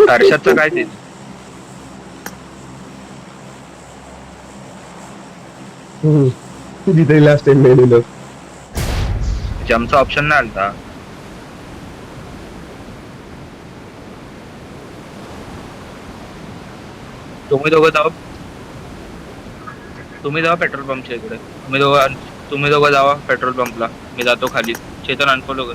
हर्षदचं काय ते जिथे लास्ट टाइम मेलेलो जमचा ऑप्शन नाही आलता. तुम्ही दोघं जावा पेट्रोल पंपच्या इकडे. तुम्ही दोघं जावा पेट्रोल पंपला. मी जातो खाली. चेतन अनफॉलो कर.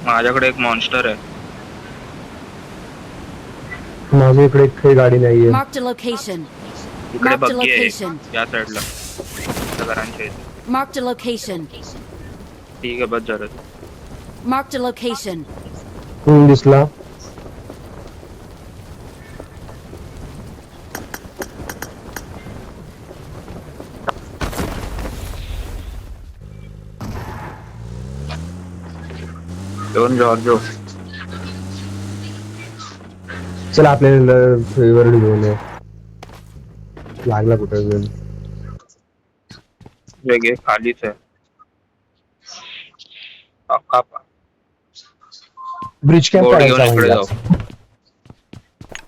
माझ्याकडे एक मॉन्स्टर आहे. माझ्या इकडे काही गाडी नाहीये. Marked a location. इकडे Marked a बग्गी आहे location. या साईडला त्या घरांच्या इथे. Marked a location. ठीक आहे बस जरा. Marked a location. दिसला. दोन जॉर्जो. चला आपल्याला फेवर घेऊन ये. लागला कुठे घेऊन वेगळे खालीच आहे. ब्रिज कॅम्प बोर्ड घेऊन काढायचा इकडे म्हणला. जाऊ.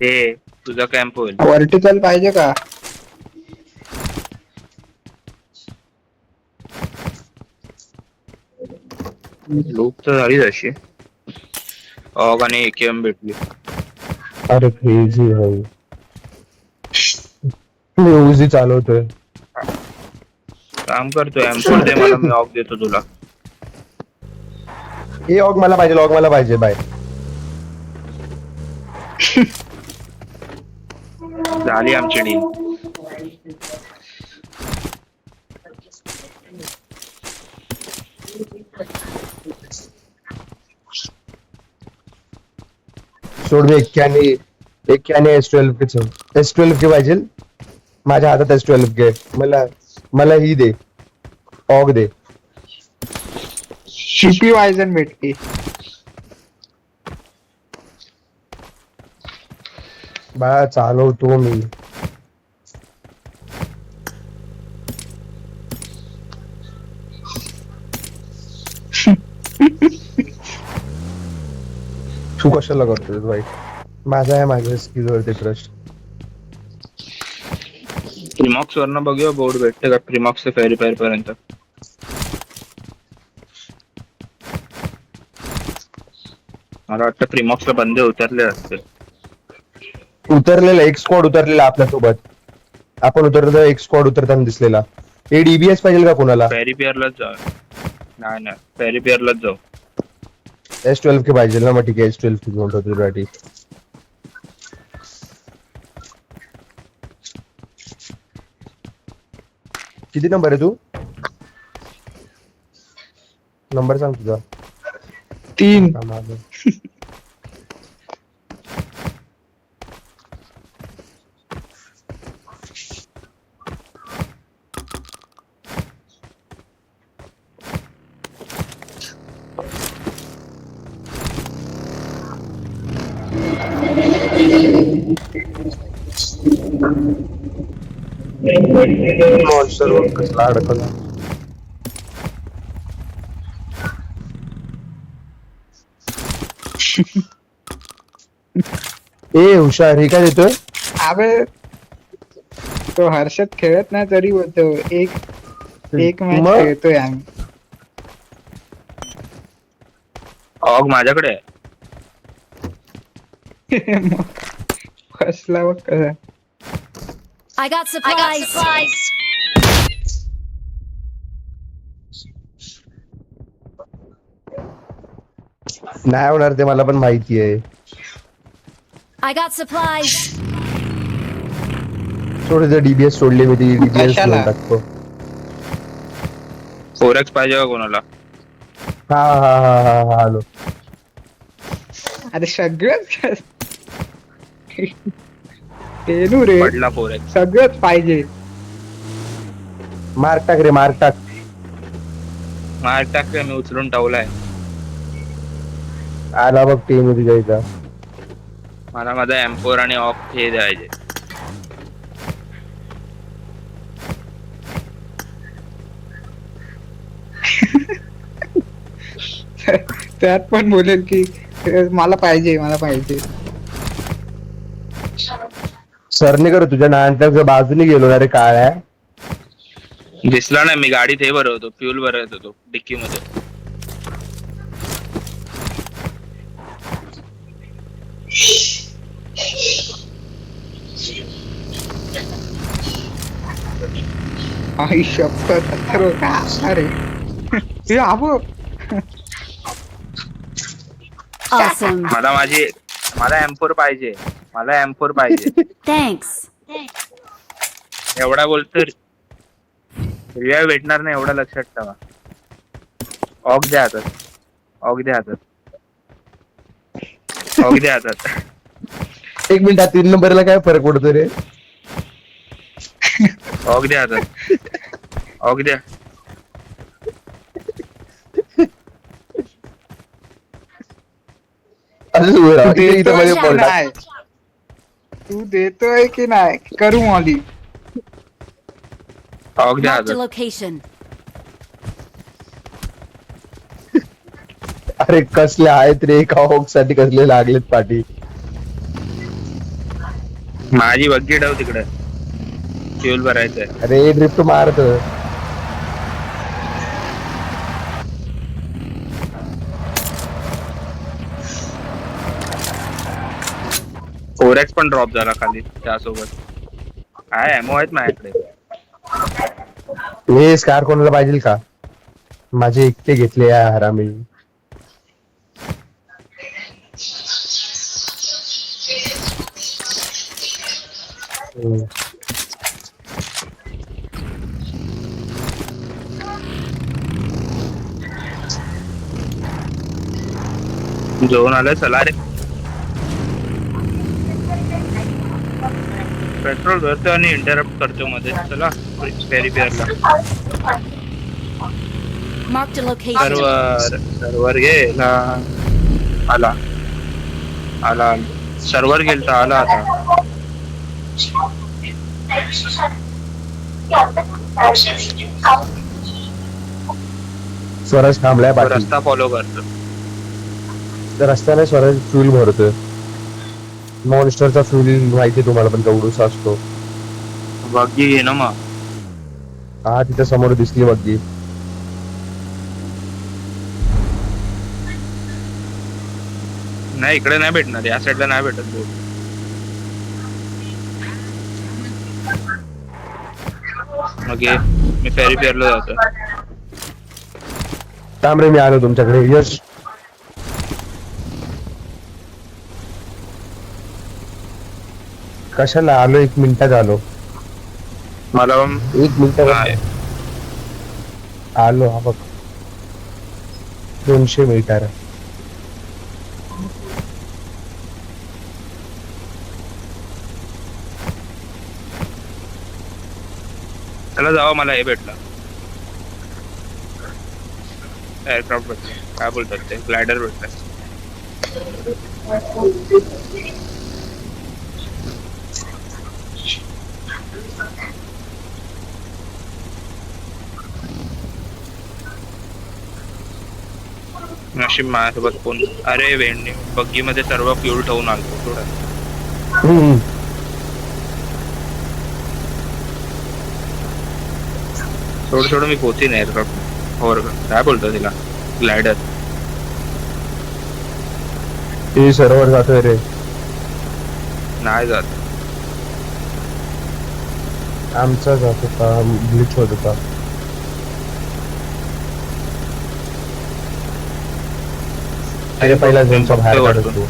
हे तुझा कॅम्प होईल. व्हर्टिकल पाहिजे का? लूप तर झाली तशी. ऑग आणि एकेएम भेटली. अरे क्रेझी भाई. उजी चालवतोय. काम करतोय. एम4 दे मला. मी ऑग देतो तुला. हे ऑग मला पाहिजे बाय. झाली आमची डील. सोड. मी एक्क्याने S12 के पाहिजे. माझ्या हातात S12 के. मला ही दे. ऑग दे. शिपी वायझन भेटते. बाळा चालवतो मी. तू कशाला करतोय भाई? माझ्या स्किल वरती ट्रस्ट. प्रिमॉक्स वरनं बघूया बोर्ड भेटते का. प्रिमॉक्स ते फेरी फायर पर्यंत. मला वाटतं प्रिमॉक्सला बंदे उतरले असते. उतरलेला एक स्क्वॉड उतरलेला आपल्यासोबत. आपण उतरतो एक स्क्वॉड उतरताना दिसलेला. हे DBS पाहिजे का कोणाला? फेरी पिअरलाच जाऊ. नाही फेरी पिअरलाच जाऊ. S12 के पाहिजे ना. मग ठीक आहे S12 के घेऊन ठेवतो तुझ्यासाठी. किती नंबर आहे तू? नंबर सांग तुझा. 3. मॉन्स्टर कसला अडकला. ए हुशार. हे काय देतोय? अबे तो हर्षद खेळत नाही तरी होतो. एक मॅच मग? खेळतोय आम्ही. ऑग माझ्याकडे आहे. फसला बघ कसा. I got supplies. नाही होणार ते मला पण माहिती आहे. I got supplies. थोडं DBS सोडले मी. ती DBS कशाला? टाकतो. 4x पाहिजे का कोणाला? हा हा हा हा हा आलो. अरे सगळंच पेलू रे, पडला 4x. सगळंच पाहिजे. मार्क टाक रे, मार्क टाक. मार टाकतोय मी, उचलून टावलाय. आला बघ टीम तुझ्या इथं. मला माझा M4 आणि ऑफ हे द्यायचे. त्यात पण बोलेल की मला पाहिजे, मला पाहिजे. सरने कर तुझ्या नानच्या बाजूने गेलो ना रे काळ्या. दिसला नाही, मी गाडीत हे भरवतो, फ्युल भरवत होतो डिक्की मध्ये. आई शपथ, अथर्व का अरे हे आबो. Awesome. मला M4 पाहिजे, मला M4 पाहिजे. Thanks. एवढा बोलतो, रिवाय भेटणार नाही एवढा लक्षात ठेवा. ऑग द्या हातात, ऑग द्या हातात, ऑग द्या हातात. 1 मिनिटात 3 नंबरला काय फरक पडतो रे? ऑग द्या हातात, ऑग द्या. असंच उभं राहा. तू इथे इथं देतोय मध्ये की बॉल टाक. नाही, तू देतोय की नाही, करू मॉली. ऑग द्या Marked a हातात. location. अरे कसले आहेत रे, एका हॉक साठी कसले लागलेत पाठी. माझी बग्गी ठेव तिकडे, फ्युल भरायचंय. अरे ड्रिफ्ट मारत. 4x पण ड्रॉप झाला खाली त्यासोबत. काय एमओ आहेत माझ्याकडे. हे स्कार कोणाला पाहिजे का? माझे एकटे घेतले या हरामी. झोन आलाय, चला रे. पेट्रोल भरतो आणि इंटरप्ट करतो मध्ये. चला पेरिफेअरला. Marked a location. सर्वर गेला. आला आला सर्वर गेलता, आला आता. स्वराज थांबलाय तो पाठी. रस्ता फॉलो करतो. रस्त्याने स्वराज फ्यूल भरतोय. मॉन्स्टरचा फ्यूल माहिती तुम्हाला पण केवढूसा असतो. बग्गी घे ना मग. हा तिथे समोर दिसली बग्गी. नाही इकडे नाही भेटणार, या साईडला नाही भेटत बोट. मग ये, मी पेरिफेअरला जातो. थांब रे, मी आलो तुमच्याकडे. यश कशाला आलो? 1 मिनिटात आलो. मला 1 मिनिटात आलो. हा बघ 200 मीटर. त्याला जावं, मला हे भेटलं, एअरक्राफ्ट भेटलं. काय बोलतात ते, ग्लायडर भेटलं. नशीब माझ्यासोबत कोण. अरे वेंडी बग्गी मध्ये सर्व फ्यूल ठेवून आलतो थोडं. थोडं मी पोहोचीन एअरक्राफ्ट और काय बोलतो तिला, ग्लायडर. ते सर्वर जातोय रे. नाही जात. आमचा जात होता, ग्लिच होत होता. अरे पहिला झोनचा बाहेर काढत तू.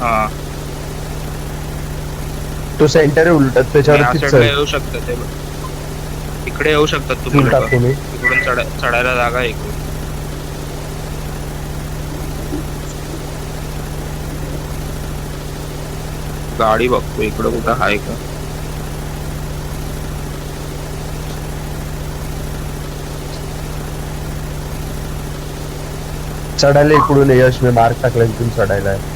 हा तो सेंटर आहे उलट या त्याच्यावरतीच साईडला चढ. येऊ शकतात ते. इकडे येऊ शकतात तुम्ही लोक. टाकतो मी. इकडून चढायला जागा आहे इकडे. गाडी बघतो इकडं कुठं आहे का. चढायला इकडून ये, यश मी मार्क टाकला तिथून चढायला आहे.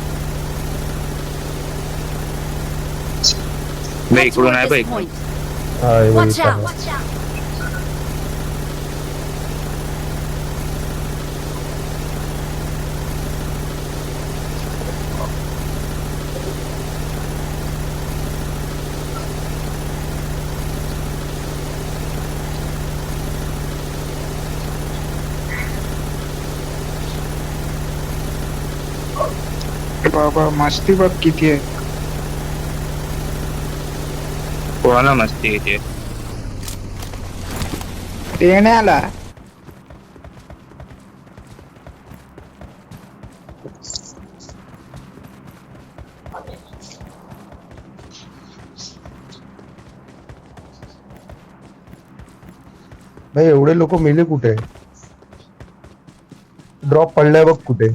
नाही Head इकडून toward आहे this बघ. point. हा, हे बघ Watch इथं out! आहे. बाबा मस्ती बघ किती आहे. कोणाला मस्ती येते. देण्याला भाई एवढे लोक मेले कुठे. ड्रॉप पडलाय बघ कुठे.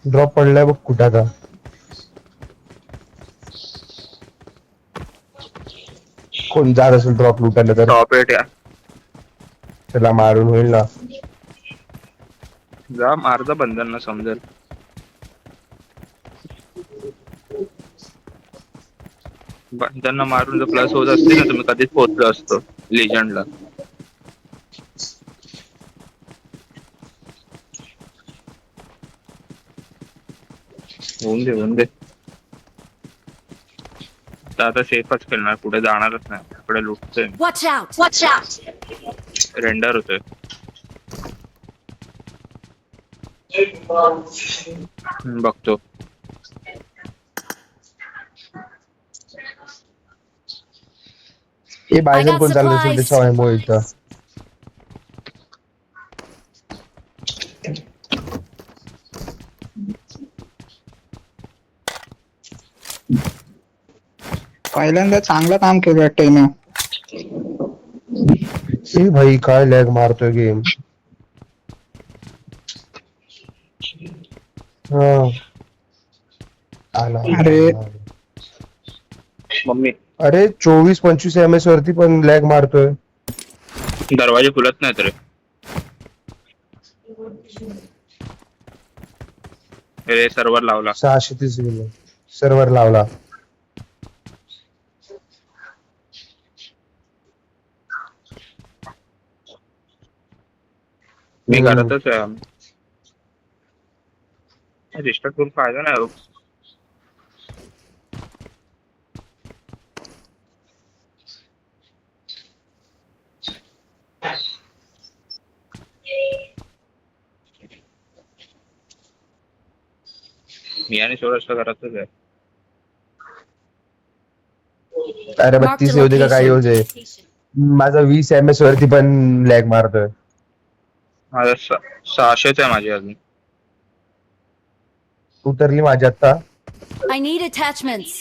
ड्रॉप पडलाय बघ कुठे आता. कोण जात असेल ड्रॉप लुटायला तर टॉप एट या. त्याला मारून होईल ना. जा मारता बंधन समजेल. बंधन मारून जर प्लस होत असते ना तुम्ही कधीच पोहोचलो असतो लिजंडला. होऊन दे. आता सेफच खेळणार, पुढे जाणारच नाही. पुढे लुटतोय Watch out! Watch out! Render होतोय. बघतो. हे बायजन got कोण चाललं असेल supplies. त्याच्या वायमो इथं. पहिल्यांदा चांगलं काम केलं वाटतंय ना. ए भाई काय लॅग मारतोय गेम. हा आला. अरे. मम्मी अरे 24-25 MS वरती पण लॅग मारतोय. दरवाजे खुलत नाहीत रे. रे सर्व्हर लावला. 630 सर्व्हर लावला. मी घरातच आहे. रिस्टार्ट करून फायदा नाही हो. मी आणि सौराष्ट्र घरातच आहे. अरे Mark the 32 येऊ दे का काय येऊ दे. माझा 20 MS वरती पण लॅग मारतोय. माझा 600च आहे माझी अजून. उतरली माझी आता. I need attachments.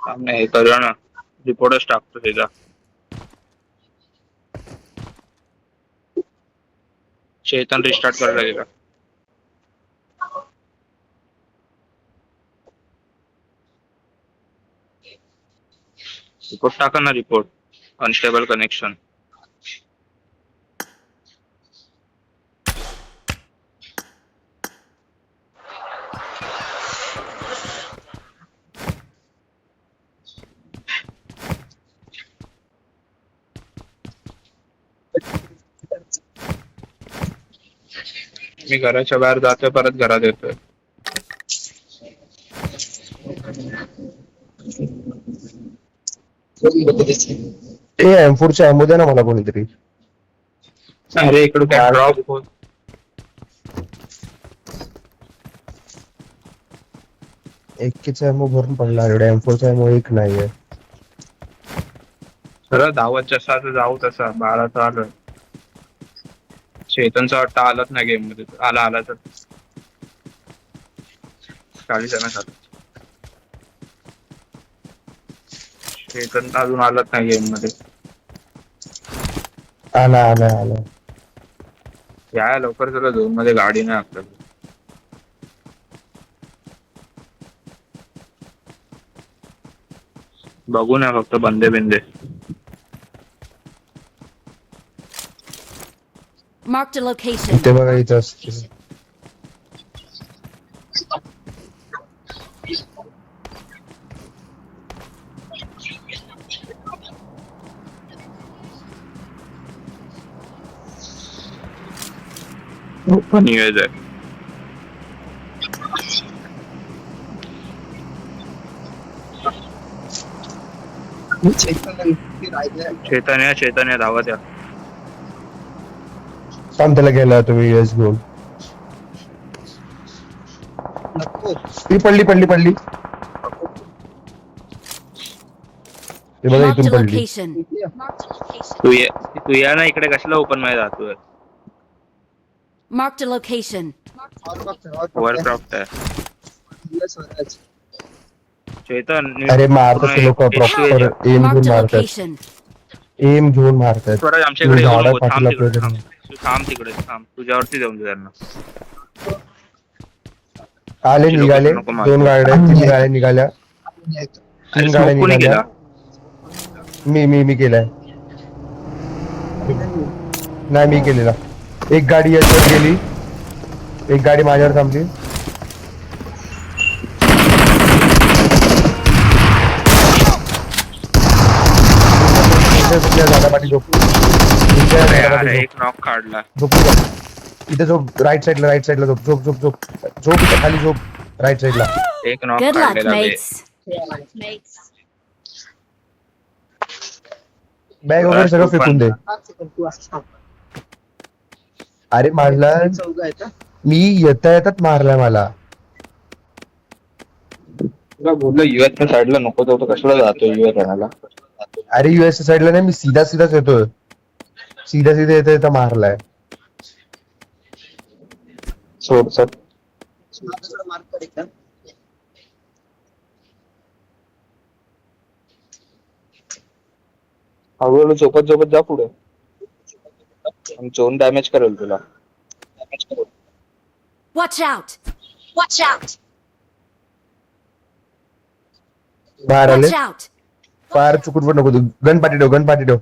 नाही हे करूया ना. रिपोर्टच टाकतो त्याचा. चेतन रिस्टार्ट करायला गेला. रिपोर्ट टाका ना. Report unstable connection. मी घराच्या बाहेर जातोय परत घरात येतोय. M4 च्या एमो दे ना मला कोणीतरी. अरे इकडे काय ड्रॉप होत. एकेचा एमओ भरून पडला. एवढ्या M4 चा एमओ एक नाहीये. सरळ धावत जसा जाऊ तसा 12 आलं. चेतनचा वाटतं आलाच नाही गेम मध्ये. आला तर 40 जण झालं. चेतन अजून आलाच नाही गेम मध्ये. आला या लवकर चला, झोन मध्ये गाडी नाही आपल्याला. बघू ना फक्त बंदे बिंदे. Marked a location. इथे बघा इथं असते. पण यूएस आहे. चैतन्य धावत या. सांग त्याला गेला तुम्ही युएस घेऊन. ती पडली ते बघा Marked a इथून पडली. location. तू या ना इकडे, कशाला ओपन मध्ये जातोय. Marked a location. वरक्राफ्ट आहे. चेतन अरे मारतात ते लोक प्रॉपर एम Marked घेऊन a मारतात. location. एम घेऊन मारतात. स्वराज आमच्या इकडे येऊ झाडा नको. थांब पाठीला तिकडे पडलं. थांब. तू थांब तिकडे थांब. तुझ्यावरती जाऊन दे त्यांना. आले लोकं निघाले नको मारू. 2 गाड्या 3 गाड्या निघाल्या. अरे 3 गाड्या smoke कोणी निघाल्या. केला? मी केलाय. नाही मी केलेला. एक गाडी याच्यावर गेली, एक गाडी माझ्यावर थांबली. झाडापाठी झोप. अरे यार, एक नॉक काढला. इथे झोप. राईट साईडला झोप इथे खाली झोप. राईट साईडला एक नॉक Good luck, काढलेला बे. mates. बॅग वगैरे सगळं फेकून दे. अरे मारला मी, येतात मारलाय मला. तुला बोललो युएसच्या साईडला नको जाऊ, तर कशाला जातो युएस आणायला. अरे युएस साईडला नाही, मी सीधाच येतोय. सीधा येता मारलाय. सोड सर. हळूहळू झोपत जा पुढे. झोन डॅमेज करेल तुला. Watch out. Watch out. बाहेर आले. Watch out. फार चुकून पण नको तू. गन पाठी ठेव.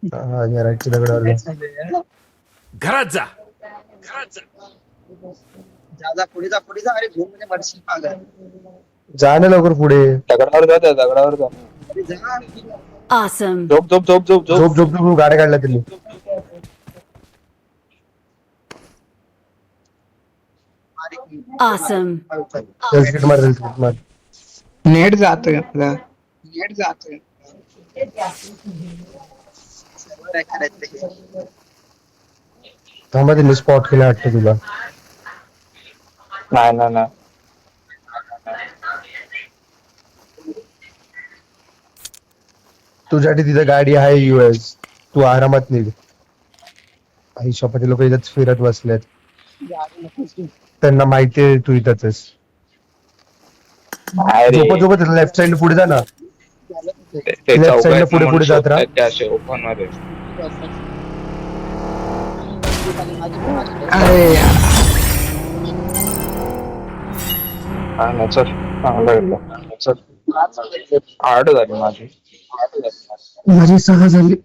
हा या राईटच्या दगडावर घरात जा. पुढे जा अरे झोन मध्ये मरशील पागल. जा ना लवकर पुढे. दगडावर जा. अरे जा. Awesome. झोप. गाड्या काढल्या त्यांनी. Awesome. सेल्फी मार. नेट जातोय आपला. थांबा त्यांनी स्पॉट केला वाटतं तुला. नाही. तुझ्यासाठी तिथं गाडी आहे युएस. तू आरामात निघ. आई शपथ लोक इथंच फिरत बसलेत. त्यांना माहितीये तू इथंच आहेस. झोपत लेफ्ट साइड पुढे जा ना. लेफ्ट साइडला पुढे जात राहा. ओपन मध्ये. अरे यार. चल चांगलं. आठ झाली माझी 6 झाली.